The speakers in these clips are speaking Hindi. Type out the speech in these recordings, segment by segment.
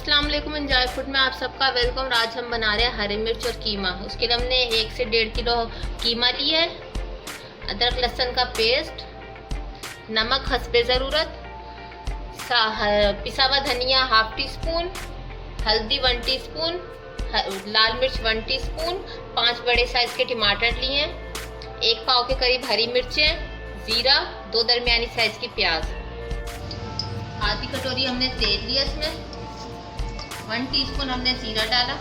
अस्सलाम वालेकुम। एंजॉय फूड में आप सबका वेलकम। आज हम बना रहे हैं हरी मिर्च और कीमा। उसके लिए हमने 1 से 1.5 किलो कीमा लिया है, अदरक लहसुन का पेस्ट, नमक हस्बे ज़रूरत, पिसा हुआ धनिया 1/2 टीस्पून, हल्दी 1 टीस्पून, लाल मिर्च 1 टीस्पून, 5 बड़े साइज़ के टमाटर लिए हैं, 1 पाव के करीब हरी मिर्चें, ज़ीरा, 2 दरमियानी साइज़ की प्याज, आधी कटोरी हमने तेल लिया, इसमें 1 टीस्पून हमने जीरा डाला,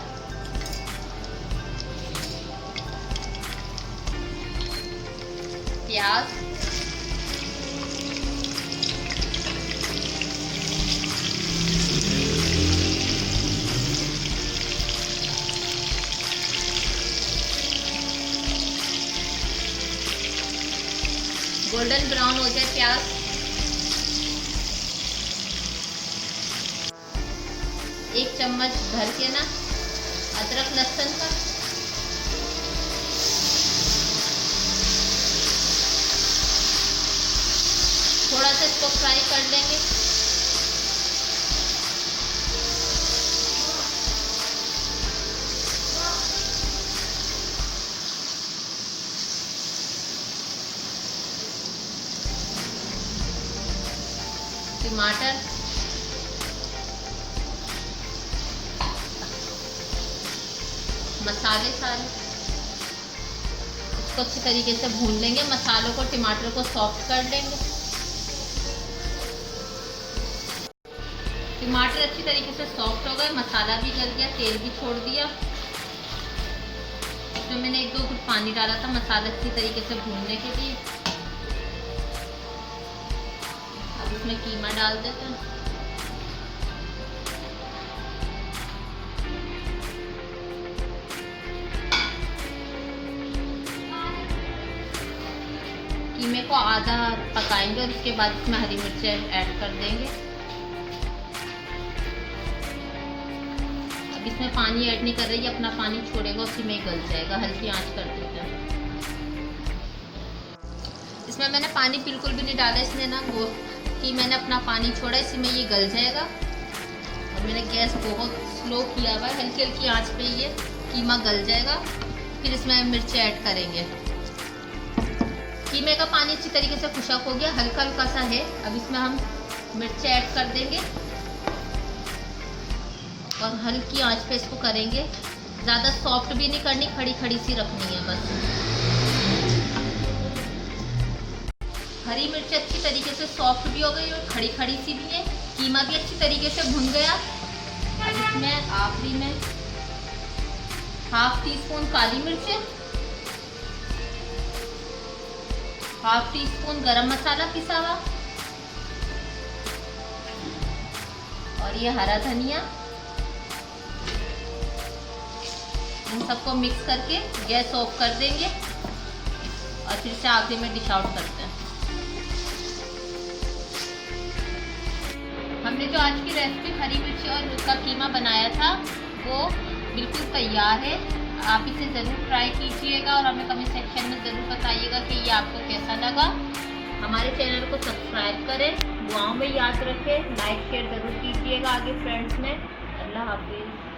प्याज, गोल्डन ब्राउन हो जाए प्याज, एक चम्मच भर के ना अदरक लहसुन का, थोड़ा सा इसको फ्राई कर लेंगे। टमाटर, मसाले सारे इसको अच्छी तरीके से भून लेंगे। मसालों को, टमाटर को सॉफ्ट कर लेंगे। टमाटर अच्छी तरीके से सॉफ्ट हो गए, मसाला भी गल गया, तेल भी छोड़ दिया। इसमें मैंने 1-2 घुट पानी डाला था मसाला अच्छी तरीके से भूनने के लिए। अब इसमें कीमा डाल देते हैं। कीमे को आधा पकाएंगे और उसके बाद इसमें हरी मिर्चें ऐड कर देंगे। अब इसमें पानी ऐड नहीं कर रही, अपना पानी छोड़ेगा, उसी में गल जाएगा। हल्की आंच कर देते हैं। इसमें मैंने पानी बिल्कुल भी नहीं डाला, इसमें ना वो कि मैंने अपना पानी छोड़ा, इसी में ये गल जाएगा। और मैंने गैस बहुत स्लो किया हुआ है, हल्की हल्की आंच पे ये कीमा गल जाएगा। फिर इसमें मिर्चें ऐड करेंगे। कीमे का पानी अच्छी तरीके से खुशक हो गया, हल्का हल्का सा है। अब इसमें हम मिर्चें ऐड कर देंगे और हल्की आंच पे इसको करेंगे। ज़्यादा सॉफ्ट भी नहीं करनी, खड़ी खड़ी सी रखनी है बस। हरी मिर्च अच्छी तरीके से सॉफ्ट भी हो गई और खड़ी खड़ी सी भी है। कीमा भी अच्छी तरीके से भुन गया। अब इसमें आखिरी में 1/2 टीस्पून काली मिर्च, 1/2 टीस्पून गरम मसाला पिसा हुआ और ये हरा धनिया। इन सबको मिक्स करके गैस ऑफ कर देंगे और फिर से आखिर में डिश आउट करते हैं। हमने जो आज की रेसिपी हरी मिर्ची और उसका कीमा बनाया था वो बिल्कुल तैयार है। आप इसे ज़रूर ट्राई कीजिएगा और हमें कमेंट सेक्शन में ज़रूर बताइएगा कि ये आपको कैसा लगा। हमारे चैनल को सब्सक्राइब करें, दुआओं में याद रखें, लाइक शेयर ज़रूर कीजिएगा आगे फ्रेंड्स में। अल्लाह हाफिज़।